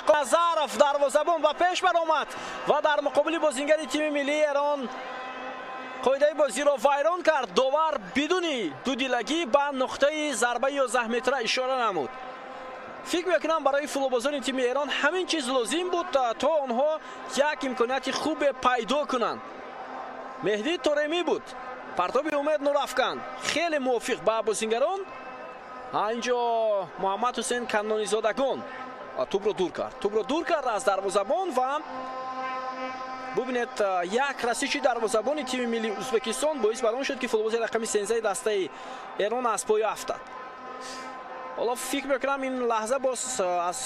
Nazarov darvozabon و پیش برآمد و در مقابل بازیگر تیم ملی ایران قاعده بازی را ویران کرد. داور بدون دودیلگی به نقطه ضربه 11 متره اشاره نمود. فکر میکنم برای فوتبالبازان تیم ایران همین چیز لازم بود تا آنها یک امکانیت خوب پیدا کنند. مهدی طارمی بود، پرتاب امید نورافکن خیلی موافق با بازیگران. اینجا محمد حسین کنانی زادگان توپ رو دور کرد از دروازه‌بان و ببینید یک رسیدگی دروازه‌بان تیم ملی ازبکستان باعث بر آن شد که فوتبالباز رقم 13 دسته ایران از پای افتاد. حالا فکر میکنم این لحظه باز از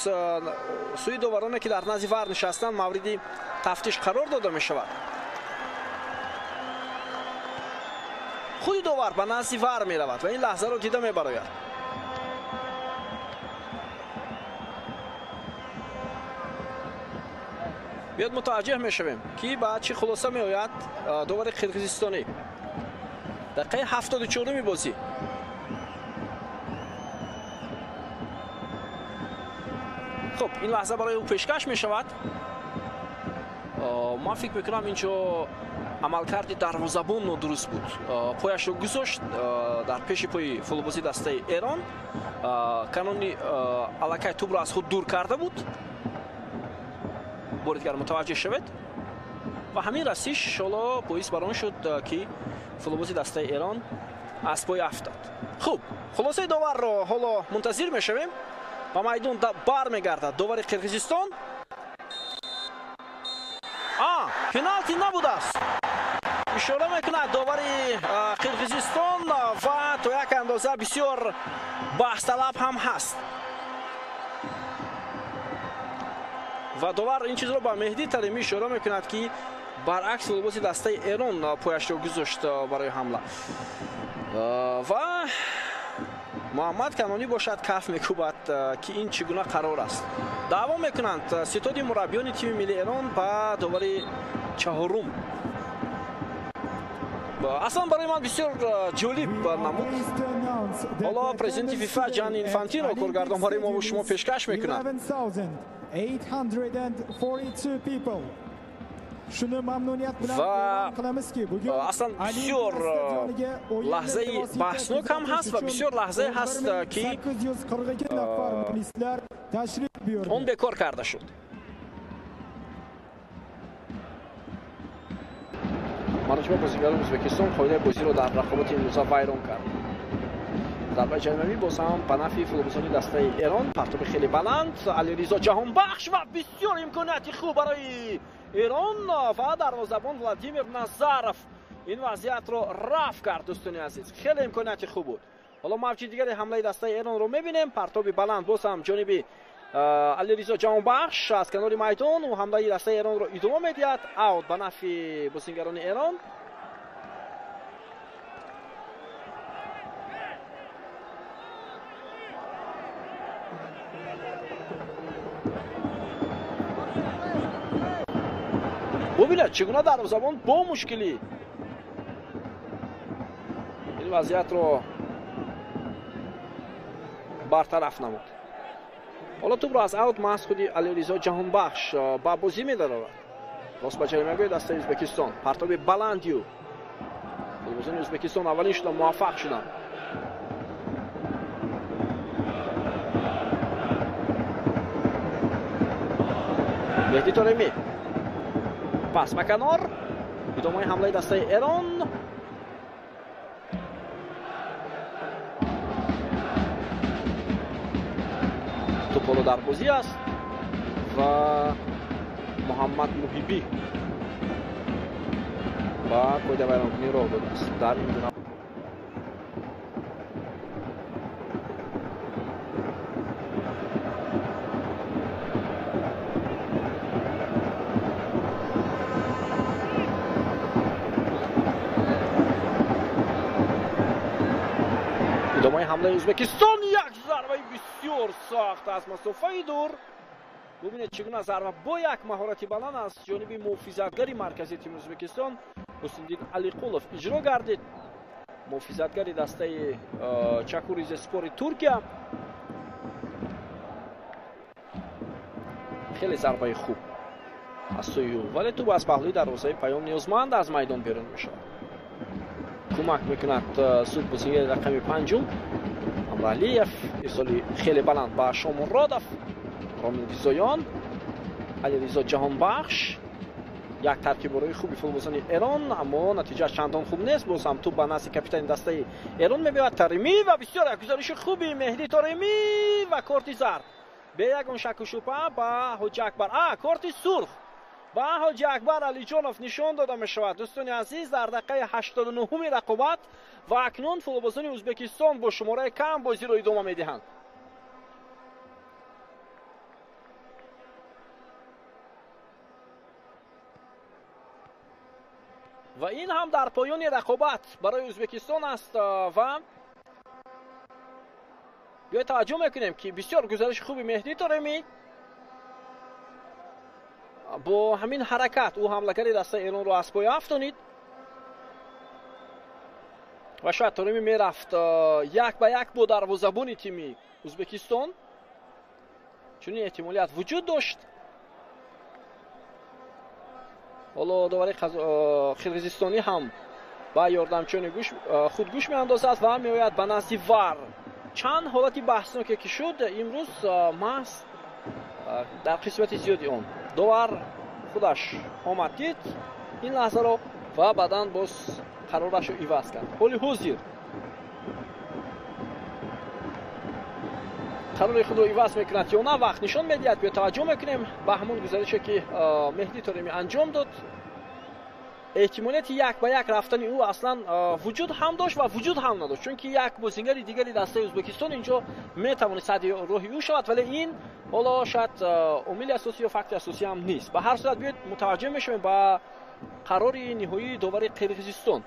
سوی داورانی که در نزد ور نشستن مورد تفتیش قرار داده می شود. خود داور به نزد ور می رود و این لحظه را دیده می براید. بیاد متوجه می شویم که بعد چی خلاصه می آید داور قرقیزستانی. دقیقه 74 بازی. خب این لحظه برای او پیشکش می شود. ما فکر میکنم اینجا عملکرد دروازه‌بان نادرست بود. پایش رو گذاشت در پیش پای فوتبالبازی دسته ایران. کنونی الکی توپ را از خود دور کرده بود. بار دیگر متوجه شود و همین رسیش حالا باعث بر آن شد که فوتبالبازی دسته ایران از پای افتاد. خب خلاصه داور را حالا منتظر میشویم. با میدان برمیگردد داور قرقیزستان. پنالتی نبود است. اشاره میکند داور قرقیزستان و تا یک اندازه بسیار بحث طلب هم هست. و داور این چیز را با مهدی طارمی اشاره میکند که برعکس فوتبالبازی دسته ایران پایش را گذاشت برای حمله. و محمد کنانی باشد کف میکوبد که این چگونه قرار است. دعوا میکنند ستاد مربیان تیم ملی ایران با داور چهارم. اصلا برای من بسیار جالب نمود. حالا پرزیدنت فیفا جان اینفانتینو کارگردان برای ما و شما پیشکش میکند. و اصلا بسیار لحظه بحثناک هم هست و بسیار لحظه هست که اون بکار کرده شد. مراجعه بازیگران ازبکستان قاعده بازی رو در رقابت امروزه ویران کرد. ضربه جریمه‌ای باز هم به نفع فوتبالبازان دسته ایران. پرتاب خیلی بلند علیرضا جهانبخش و بسیار امکانیت خوب برای ایران و دروازه‌بان ولادیمیر نظرف این وضعیت رو رفع کرد. دوستان عزیز خیلی امکانیت خوب بود. حالا موج دیگر حمله دسته ایران رو می‌بینیم. پرتاب بلند باز هم جانب علیرضا جهانبخش از کنار میدان و حمله دسته ایران رو ادامه می‌دهد. اوت به نفع بازیگران ایران. ببینید چگونه دروازه‌بان با مشکلی این وضعیت رو برطرف نمود. حالا توپ رو از اوت محض خودی علیرضا جهانبخش با بازی می‌دارد. راست به جریمه‌گاه دسته ازبکستان. پرتاب بلندیو فوتبالبازان ازبکستان اولین شدن موفق شدن. مهدی طارمی پس به کنار ادامه حمله دسته ایران. توپ در بازی است و محمد محیبی با قاعده ویرانکنی را داده است در این دو. ادامه حمله ازبکستان. یک ضربه بسیار سخت از مسافه دور. ببینید چگونه ضربه با یک مهارت بلند از جانب محافظتگری مرکزی تیم ازبکستان حسین‌دین علیقولov اجرا گردید. محافظتگری دسته چاکوریز اسپور ترکیه. خیلی ضربه خوب از سوی او، ولی تو از پهلوی دروازه پیام نیازمند از میدان بیرون میشه. کمک میکند سود بازیگر رقم 5 امرالیف، ارسالی خیلی بلند با شامرادов، رامین ریزایان، علیرضا جهانبخش. یک ترکیب برای خوبی فوتبالبازان ایران، اما نتیجه چندان خوب نیست. باز هم توپ به نزد کاپیتان دسته ایران میبود تریمی و بسیار گزارش خوبی مهدی تریمی و کارت زرد به یگان شک و شبهه به حاجی اکبر، کارت سرخ به حاجی اکبر علی جانوف نشان داده می شود. دوستان عزیز، در دقیقه 89 رقابت و اکنون فوتبالبازان ازبکستان با شماره کم بازی را ادامه میدهند. و این هم در پایان رقابت برای ازبکستان است و بیاید توجه میکنیم که بسیار گزارش خوبی مهدی تریمی با همین حرکت او حمله‌گر دسته ایران رو از پای افتانید و شاید تریمی میرفت 1-1 با دروازه‌بان تیم ازبکستان، چنین احتمالیت وجود داشت. حالا داوری قرقیزستانی هم با یاردمچان خود گوش میاندازد و میآید به نزد وار. چند حالتی بحثناک که شد امروز محض در قسمت زیادی اون داور خودش آمد دید این لحظه رو و بعدا باز قرارش رو عوض کرد. حالی حاضر قرار خود رو عوض میکند یا نه وقت نشان میدهد. بیا توجه میکنیم به همون گزارشی که مهدی تریمی انجام داد. احتمالیت 1-1 رفتن او اصلا وجود هم داشت و وجود هم نداشت، چون که یک بازیگر دیگری دسته ازبکستان اینجا میتوانه صد راهی او شود، ولی این حالا شاید عامل اساسی یا فکت اساسی هم نیست. به هر صورت بیاید متوجه میشیم به قرار نهایی داور قرقیزستان.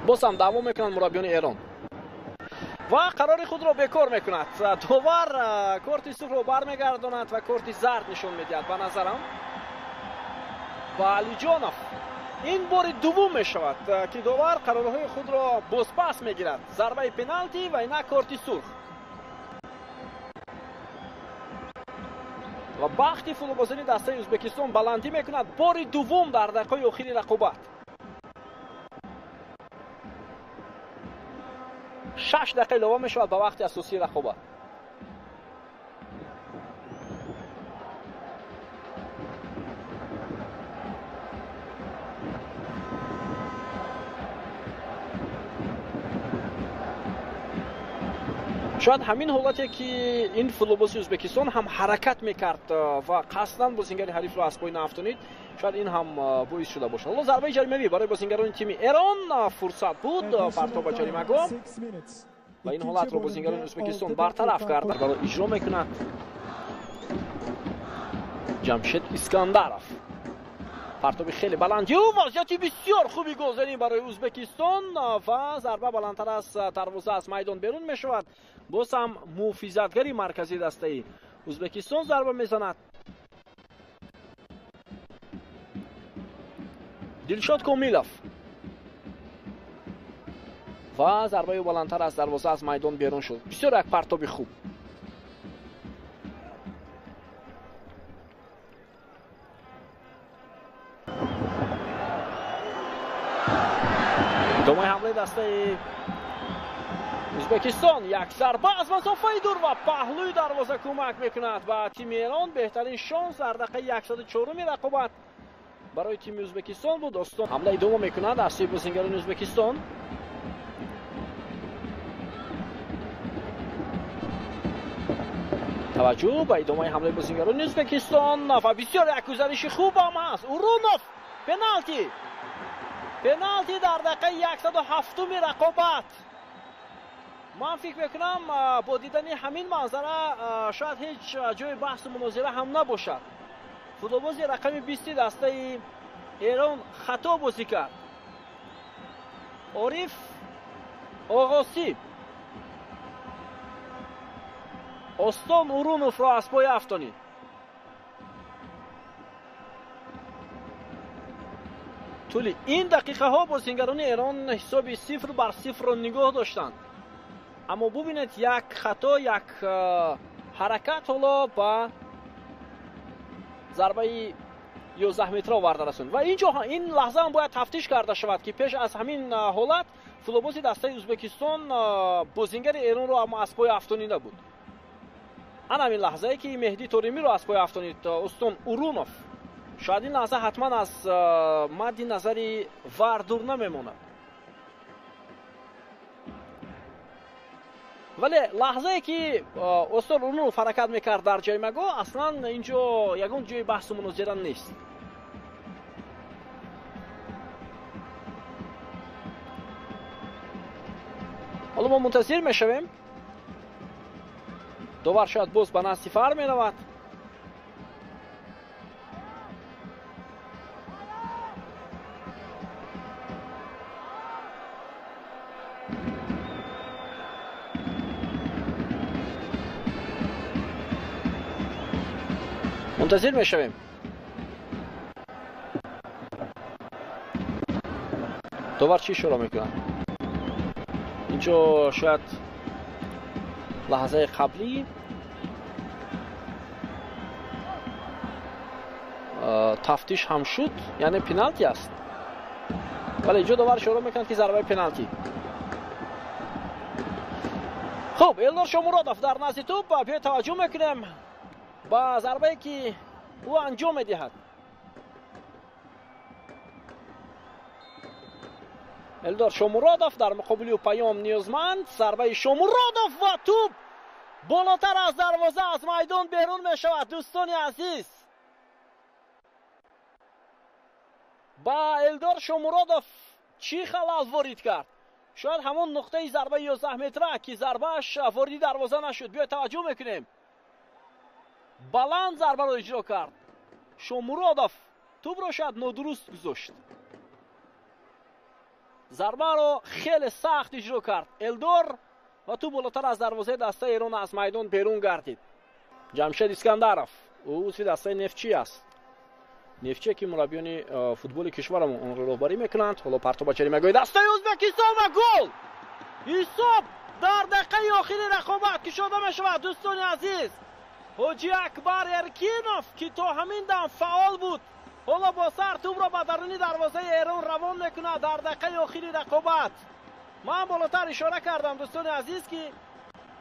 باز هم دعوا میکنن مربیان ایران و قرار خود را بکار میکند. داور کارت سرخ رو برمیگرداند و کارت زرد نشون میدهد. به نظرم و علی جانوف این بار دوم میشود که داور قرارهای خود را بازپس میگیرد. ضربه پنالتی و این کارت سرخ و بخت فوتبالبازان دسته ازبکستان بلندی میکند بار دوم در دقیقه آخری رقابت. 6 دقیقه علاوه میشود به وقت اساسی رقابت. شاید همین حالتی که این فوتبالباز ازبکستان هم حرکت میکرد و قصداً بازیگر حریف رو از پای نافتونید، شاید این هم باعث شده باشه. حالا ضربه جریمه‌ای برای بازیگران تیم ایران فرصت بود پرتاب جریمه‌گاه و این حالت رو بازیگران ازبکستان برطرف کرد. برای اجرا میکند جمشید اسکندرов. پرتاب خیلی بلندی و وضعیت بسیار خوبی گلزنی برای ازبکستان و ضربه بلندتر از دروازه از میدان بیرون میشود. باز هم محافظتگری مرکزی دسته ازبکستان ضربه میزند. دلشاد کامیلوف و ضربه بلندتر از دروازه از میدان بیرون شد. بسیار یک پرتاب خوب. ادامه حمله دسته ازبکستان. یک ضربه از مسافه دور و پهلوی دروازه کمک میکند به تیم ایران. بهترین شانس در دقیقه 104 رقابت برای تیم ازبکستان بود. دوستان حمله ادامه میکند از سوی بازیگران ازبکستان. توجه به ادامه حمله بازیگران ازبکستان و بسیار یک گزارش خوب هم هست. اورونوف پنالتی در دقیقه 107 رقابت. من فکر میکنم با دیدن همین منظره شاید هیچ جای بحث و مناظره هم نباشد. فوتبالباز رقم 20 دسته ایران خطا بازی کرد. عارف آقاسی استان اورونوف را از پای افتانید. طول این دقیقه ها بازیگران ایران حساب 0-0 را نگاه داشتند. اما ببینید یک خطا، یک حرکت حالا با ضربه 11 متر آورده رسوند و اینجا این لحظه هم باید تفتیش کرده شود که پیش از همین حالت فوتبال دسته ازبکستان بازیگر ایران رو اما از پای افتانیده بود. انا همین لحظه ای که مهدی توریمی رو از پای افتانید استون اورونوف، شاید این لحظه حتما از مد نظری وار دور نمیماند. ولی لحظه ای که استون اورونوف حرکت میکرد در جای مگو، اصلا اینجا یگان جای بحث و مناظره نیست. حالا ما منتظر میشویم. دوباره شاید باز به نزد فر مینود. منتظر میشویم. دوباره چی شروع میکنن؟ اینجا شاید لحظه قبلی تفتیش هم شد، یعنی پنالتی است. ولی اینجا دوباره شروع میکنند که ضربه پنالتی. خب الدار شامورادov در نزد توپ بیا توجه میکنیم با ضربه که او انجام میدهد. الدار شامورادov در مقابل پیام نیازمند. ضربه شامورادov و توپ بالاتر از دروازه از میدان بیرون می شود. دوستان عزیز، با الدار شامورادov چی خلل وارد کرد؟ شاید همون نقطه ضربه 11 متره که ضربهش وارد دروازه نشد. بیا توجه میکنیم. بلند ضربه رو اجرا کرد شامورادov. توپ رو شاید نادرست گذاشت. ضربه رو خیلی سخت اجرا کرد الدار و تو بالاتر از دروازه دسته ایران از میدان بیرون گردید. جمشید اسکندرов او عضو دسته نفتچی است. نفتچی که مربیان فوتبال کشورمون اون رو راهبری میکنند. حالا پرتاب چریمگوی دسته ازبکستان و گل. حساب در دقیقه آخری رقابت که شده میشود. دوستان عزیز، حاجی اکبر ارکینوف که تا همین دم فعال بود، حالا با سر توپ را به درون دروازه ایران روان میکنه در دقیقه آخری رقابت. من بالاتر اشاره کردم دوستان عزیز که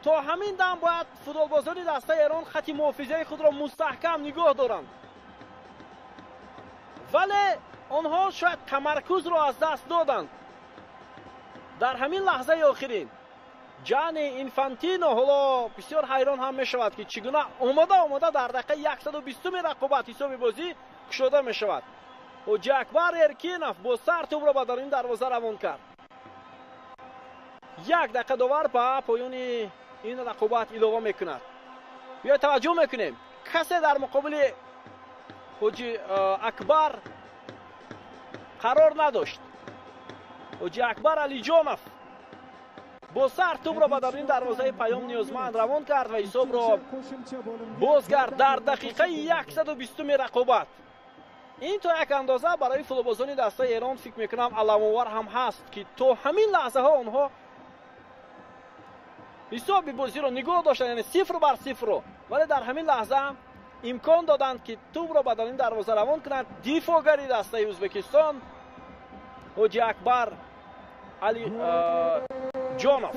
تا همین دم باید فوتبالبازان دسته ایران خط محافظه خود را مستحکم نگاه دارند، ولی آنها شاید تمرکز را از دست دادند. در همین لحظه آخرین جانی اینفانتینو حالا بسیار حیران هم میشود که چگونه اومده در دقیقه 120 رقابت حساب بازی شده می شود. حاجی اکبر ارکینوف با سر توپ را به درون دروازه روان کرد. 1 دقیقه دوباره به پایان این رقابت اضافه میکند. بیا توجه میکنیم کسی در مقابل حاجی اکبر قرار نداشت. حاجی اکبر علی جانوف با سر توپ را به درون دروازه پیام نیازمند روان کرد و حساب را باز کرد در دقیقه 120 رقابت. این تا یک اندازه برای فوتبالبازان دسته ایران فکر میکنم علام‌آور هم هست که تو همین لحظه ها اونها حساب بازی رو نگاه داشتن، یعنی 0-0، ولی در همین لحظه امکان دادند که توپ را به درون دروازه روان کنند. دفاعگری دسته ازبکستان حاجی اکبر علی جانوف.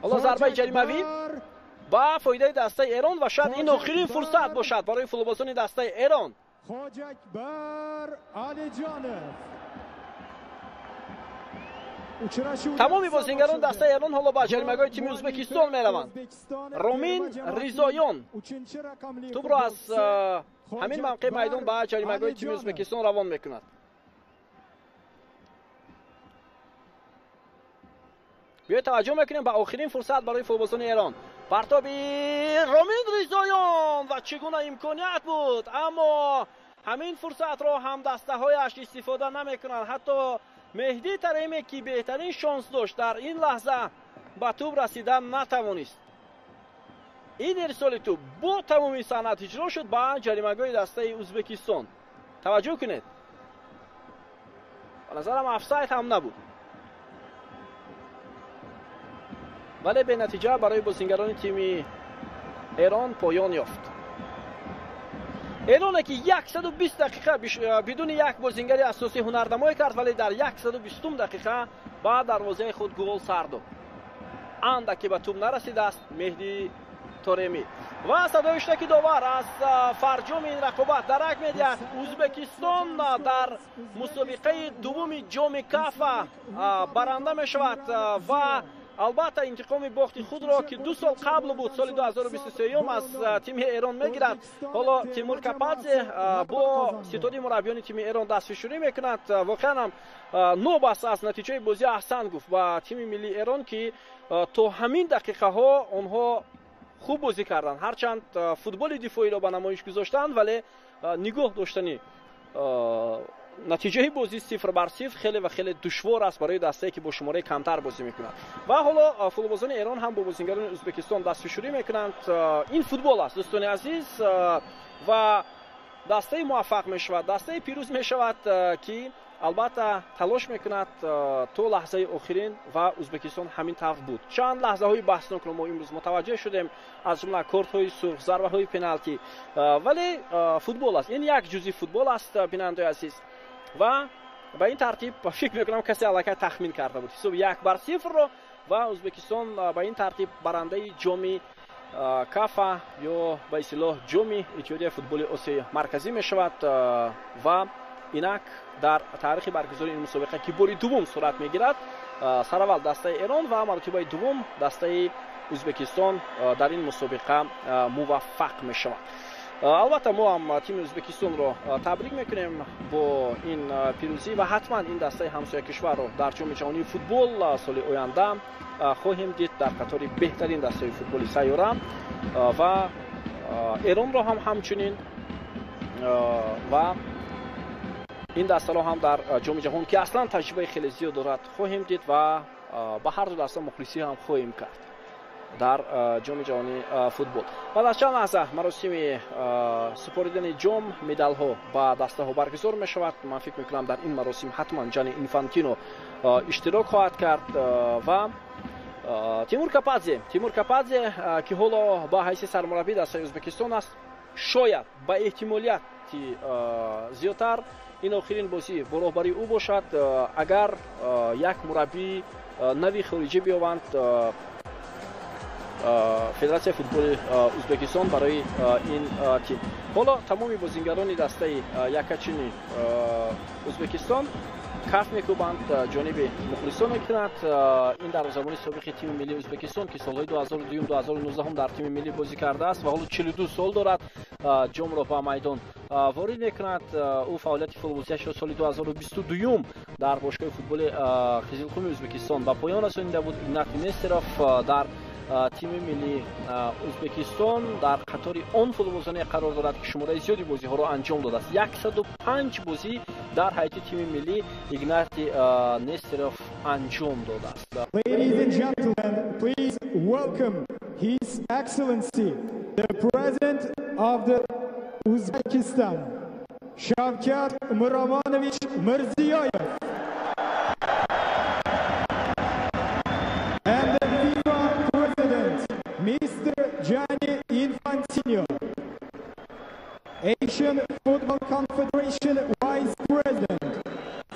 حالا ضربه جریمه‌ای با فایده دسته ایران و شاید این آخرین فرصت باشد برای فوتبالبازان دسته ایران. حاجی اکبر علی جانوف. تمامی بازیگران دسته ایران حالا با جریمه‌گاه تیم ازبکستان میروند. رامین ریزایان توپ را از همین موقع میدان با جریمه‌گاه تیم ازبکستان روان میکند. بیا توجه میکنیم به آخرین فرصت برای فوتبالبازان ایران. پرتابی رامین ریزایان و چگونه امکانیت بود، اما همین فرصت را هم دسته هایش استفاده نمیکنند. حتی مهدی تریمی که بهترین شانس داشت در این لحظه به توپ رسیدن نتوانست. این ارسال توپ با تمامی صنعت اجرا شد با جریمه‌گاه دسته ازبکستان. توجه کنید، به نظرم افساید هم نبود، ولی به نتیجه برای بازیگران تیم ایران پایان یافت. ایران که 120 دقیقه بدون یک بازیگر اساسی هنرنمایی کرد، ولی در 120 دقیقه با دروازه خود گل سر داد. اندکی به توپ نرسیده است مهدی تورمی و صدای اشتراکی داور از فرجام این رقابت درک می‌دهد. ازبکستان در مسابقه دوم جام کافا برنده می‌شود و البته انتقام باخت خود را که 2 سال قبل بود، سال 2023 از تیم ایران میگیرد. حالا تیمور کپادزه با ستاد مربیان تیم ایران دستفشاری میکند. واقعا هم نو بس از نتیجه بازی احسن گفت با تیم ملی ایران که تا همین دقیقه ها آنها خوب بازی کردند، هرچند فوتبال دفاعی را به نمایش گذاشتند، ولی نگاه داشتنی نتیجه بازی 0-0 خیلی و خیلی دشوار است برای دسته‌ای که با شماره کمتر بازی میکنند. و حالا فوتبالبازان ایران هم با بازیگران ازبکستان دستفشاری میکنند. این فوتبال است دوستان عزیز و دسته موفق میشود، دسته پیروز میشود که البته تلاش میکند تا لحظه آخرین و ازبکستان همین طرف بود. چند لحظه های بحثناک رو ما امروز متوجه شدیم، از جمله کارت های سرخ، ضربه های پنالتی، ولی فوتبال است، این یک جزئی فوتبال است بیننده عزیز. و به این ترتیب فکر میکنم کسی الکی تخمین کرده بود حساب 1-0 رو و ازبکستان به این ترتیب برنده جام کافا یا به اصطلاح جام اتحادیه فوتبال آسیای مرکزی می شود و اینک در تاریخ برگزاری این مسابقه که باری دوم صورت میگیرد سراول دسته ایران و مرتبه دوم دسته ازبکستان در این مسابقه موفق می شود. البته ما هم تیم ازبکستان رو تبریک میکنیم با این پیروزی و حتما این دسته همسایه کشور رو در جام جهانی فوتبال سال آینده خواهیم دید در قطار بهترین دسته فوتبال سیاره و ایران رو هم همچنین و این دسته رو هم در جام جهانی که اصلا تجربه خیلی زیاد دارد خواهیم دید و به هر دو دسته مخلصی هم خواهیم کرد در جام جهانی فوتبال. بعد از چند لحظه مراسم سپردن جام مدال ها با دسته ها برگزار می شود. من فکر میکنم در این مراسم حتما جانی اینفانتینو اشتراک خواهد کرد و تیمور کپادزه که حالا با حیث سرمربی دسته ازبکستان است، شاید با احتمالیت زیادتر این آخرین بازی با راهبری او باشد. اگر یک مربی نوی خارجی بیاوند فدراسیون فوتبال ازبکستان برای این تیم. حالا تمامی بازیگران دسته یکچینی ازبکستان کف میکوبند جانب مخلصان میکنند. این دروازه‌بان سابق تیم ملی ازبکستان که سالهای 2002-2019 هم در تیم ملی بازی کرده است و حالا 42 سال دارد جام را به میدان وارد میکند. او فعالیت فوتبالیش را سال 2022 در باشگاه فوتبال قزلقم ازبکستان به پایان رسانیده بود. ایگنات نستروف در تیم ملی ازبکستان در قطار آن فوتبالبازان قرار دارد که شماره زیادی بازی ها را انجام داده است. 105 بازی در هیئت تیم ملی ایگنات نستروف انجام داده است. Ladies and gentlemen, please welcome His Excellency, the President of the Uzbekistan, Shavkat Miromonovich Mirziyoyev. Mr. Gianni Infantino, Asian Football Confederation Vice President,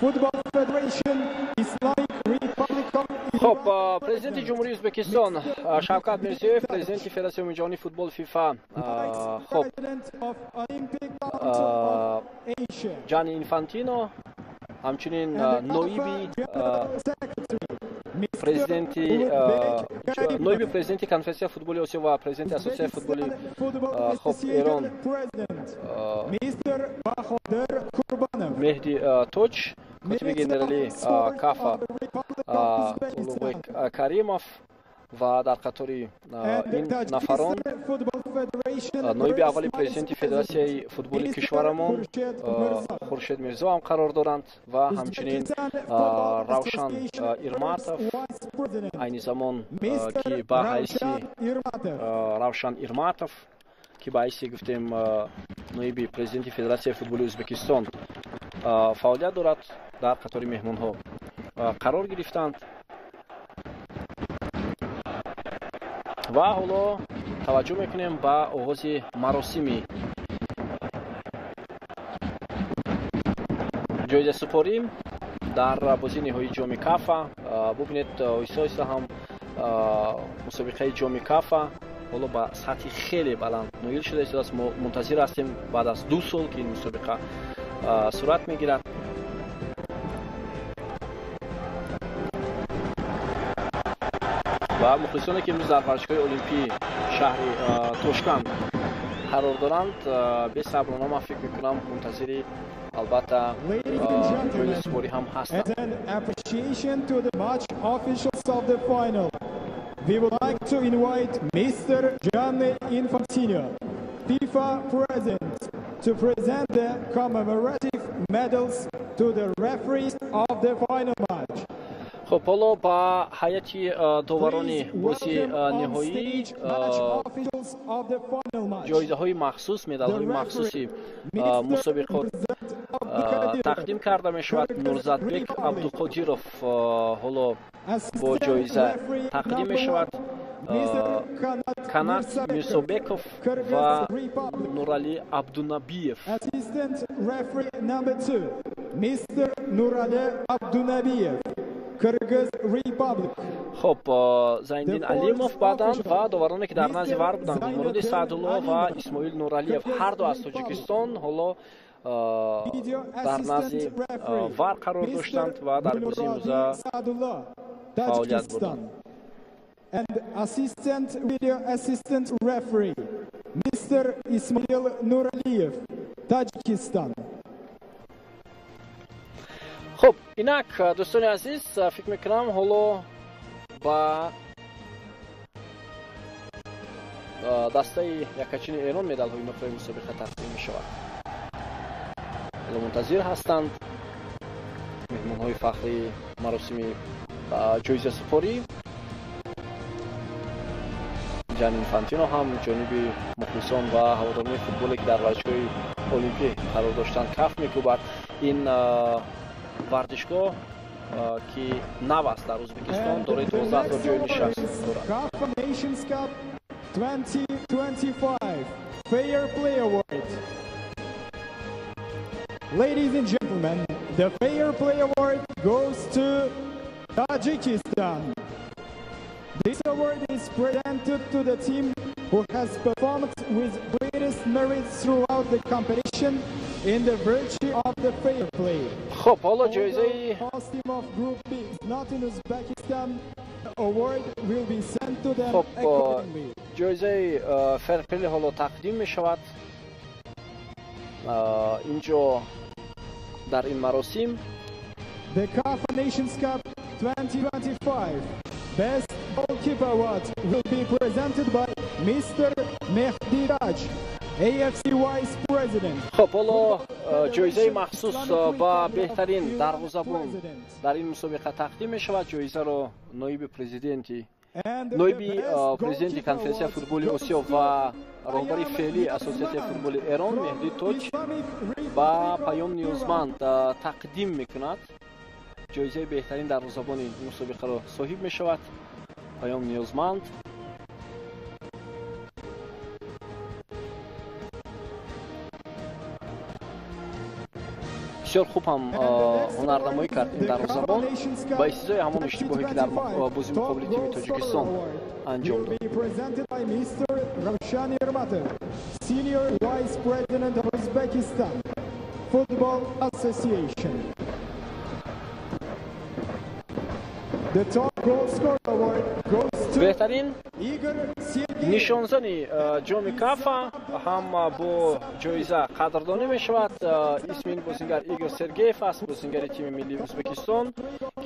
Football Federation, Islamic Republic of Iran. خب پرزیدنت جمهوری ازبکستان شوکت میرزیویف، پرزیدنت فدراسیون جهانی فوتبال فیفا، خب جانی اینفانتینو، همچنین نویبی نویب پرزیدنت کنفدراسیون فوتبال آسیا و پرزیدنت اساسیه فوتبال خب ایران مهدی توچ، کاتب گنرالی کافا اولوبک کریموف و در قطاری این نفران نایب اولی پرزیدنت فدراسیای فوتبال کشورمان خورشید میرزا هم قرار دارند و همچنین روشن ایرماتov عین زمان که با حیث روشن ایرماتov که با حیث گفتیم نایب پرزیدنت فدراسیای فوتبال ازبکستان فعالیت دارد در قطار مهمان ها قرار گرفتند و حالا توجه میکنیم با آغاز مراسم جایزه سپاری در بازی نهایی جام کافا. ببینید آیسته هم مسابقه جام کافا حالا با سطح خیلی بلند نایل شده است. ما منتظر هستیم بعد از 2 سال که این مسابقه صورت میگیرد. و مخلصانی که امروز در ورزشگاه المپی شهر توشکند قرار دارند به صبرانه من فکر میکنم منتظر البته جایزه سپاری هم هستند. We would like to invite Mr. Gianni Infantino, FIFA President, to present the commemorative medals to the referees of the final match. خب حالا با هیئت داوران بازی نهایی جایزه های مخصوص مدال های مخصوصی مسابقات تقدیم کرده می شود. نورزادبek عبدالقادیروف حالا با جایزه تقدیم می شود. کنات میرسوبکوف و نورعلی عبدونبیف. خب زایندین علیموف بعدند و داورانی که در نزد ور بودند مراد سعدالله و اسماعیل نورعلیف هر دو از تاجیکستان حالا در نزد ور قرار داشتند و در بازی موزه فعالیت بودند. And video assistant referee Mr. Ismail Nuraliyev, Tajikistan. خب اینک دوستان عزیز فکر میکنم حالا با دسته یکچین ایران مدال های نقره مسابقه تقدیم می شود. حالا منتظر هستند مهمان های فخری مراسم جایزه سپاری. جانی اینفانتینو هم جانب مخلصان و هواداران فوتبالی که در ورزشگاه المپی قرار داشتند کف میکوبد. این ورزشگاه که نو است در ازبکستان دارای 12 تا جای نشست دارد. Nations Cup 2025 Fair Play Award. Ladies and gentlemen, the Fair Play Award goes to Tajikistan. This award is presented to the team who has performed with greatest merit throughout the competition in the virtue of the fair play. خب حالا جایزه خب جایزه فیر پلی حالا تقدیم می شود اینجا در این مراسم. The CAF Nations Cup 2025 Best Goalkeeper Award will be presented by Mr. Mehdi Raj, AFC Vice President. خب حالا جایزه مخصوص با بهترین دروازه‌بان در این مسابقه تقدیم می شود. جایزه را نایب پرزیدنت کنفرانسیای فوتبال آسیا و راهبر فعلی اساسیاسیون فوتبال ایران مهدی توج با پیام نیوزمند تقدیم میکند. جایزه بهترین دروازه‌بان این مسابقه را صاحب می شود. پیام نیوزمند. بسیار خوب هم هنرنمایی کرد این دروازه‌بان با استیزای همان اشتباهی که در بازی مقابل تیم تاجیکستان انجام داد. Senior Vice President of Uzbekistan Football Association. The top goal scorer award goes to بهترین نشانزنی جام کافا هم با جایزه قدردانی می شود. اسم این بازیگر ایگور سرگیف است، بازیگر تیم ملی ازبکستان.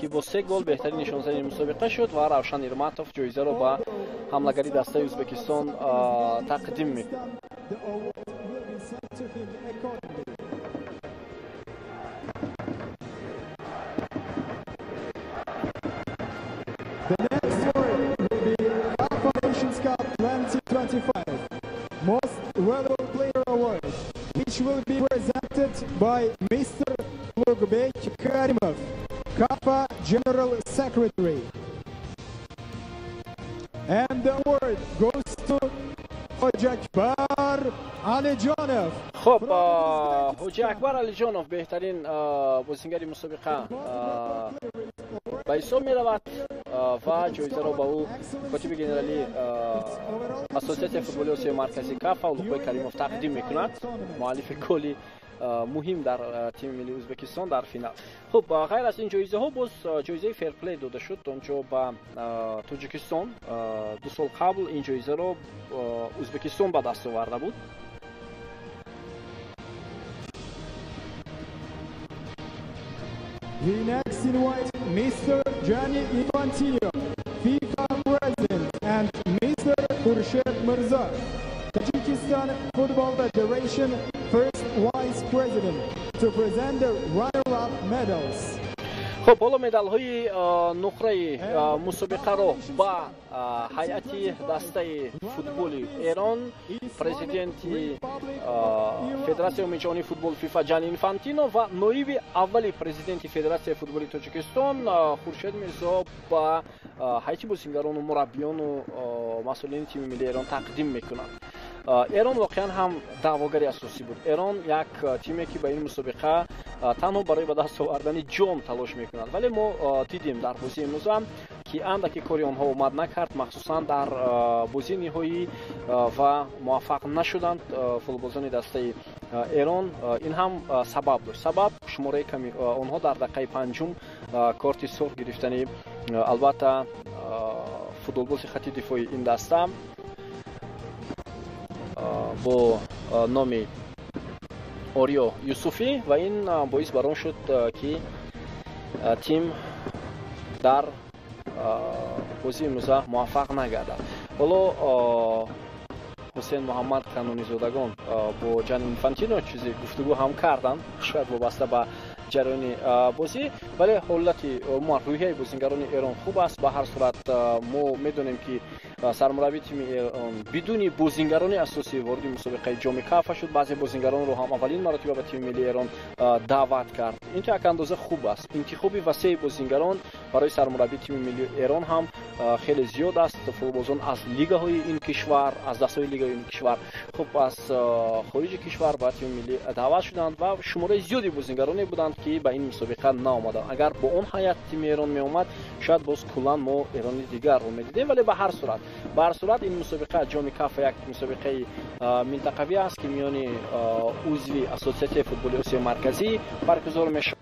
که با 3 گل بهترین نشانزن مسابقه شد و روشن ایرماتوف جایزه را به حملهگری دسته ازبکستان تقدیم می‌کند. The next award will be CAF Nations Cup 2025 Most Valuable Player Award, which will be presented by Mr. Ulug'bek Karimov, CAF General Secretary. And the award goes to Hoji Akbar Alijonov. خب حاجی اکبر علیجانوف بهترین بازیگر مسابقه به حساب می رود و جایزه را به او کاتب گنرالی اساسیاسیون فوتبالی آسیای مرکزی کاف اولوغبک کریموف تقدیم میکند، مؤلف گلی مهم در تیم ملی ازبکستان در فینال. خب غیر از این جایزه ها باز جایزه فیر پلی داده شد آنجا به تاجیکستان. 2 سال قبل این جایزه را ازبکستان به دست آورده بود. We next invite Mr. Gianni Infantino, FIFA President, and Mr. Khurshid Mirza, Tajikistan Football Federation First Vice President, to present the runner-up medals. خب حالا مدال های نقره مسابقه را با هیئت دسته فوتبال ایران پرزیدنت فدراسیون جهانی فوتبال فیفا جانی اینفانتینو و نایب اولی پرزیدنت فدراسیون فوتبال تاجیکستان خورشید میرزا با هیئت بازیگران و مربیان و مسئولین تیم ملی ایران تقدیم میکنند. ایران واقعا هم دعواگری اساسی بود. ایران یک تیمی که به این مسابقه تنها برای به دست آوردن جام تلاش میکنند، ولی ما دیدیم در بازی امروز هم که اندکی کاری آنها اومد نکرد، مخصوصا در بازی نهایی و موفق نشدند فوتبالبازان دسته ایران. این هم سبب داشت. سبب شماره کمی آنها در دقیقه 5 کارت سرخ گرفتنی البته فوتبالباز خط دفاعی این دسته با نام اوریو یوسفی و این باعث برام شد که تیم در بازی امروز موفق نگردد. حالا حسین محمد قانونی زادگان با جان اینفانتینو چیزی گفتگو هم کردن، شاید وابسته به جریان بازی، ولی حالت روحیه بازیگران ایران خوب است. به هر صورت ما میدونیم که سرمربی تیم ایران بدون بازیگران اساسی وارد مسابقه جام کاف شد. بعضی بازیگران رو هم اولین مرتبه به تیم ملی ایران دعوت کرد. این که یک اندازه خوب است. انتخاب وسیع بازیگران برای سرمربی تیم ملی ایران هم خیلی زیاد است. فوتبالبازان از لیگ‌های این کشور، از دسته‌های لیگ این کشور، خب از خارج کشور به تیم ملی دعوت شدند و شماره زیادی بازیگرانی بودند که به این مسابقه نآمدند. اگر با اون هیئت تیم ایران می اومد شاید باز کلا ما ایرانی دیگر رو می‌دیدیم، ولی به هر صورت این مسابقه جام کاف یک مسابقه منطقوی است که میان عضوی اساسیاسیون فوتبال آسیای مرکزی برگزار میشه.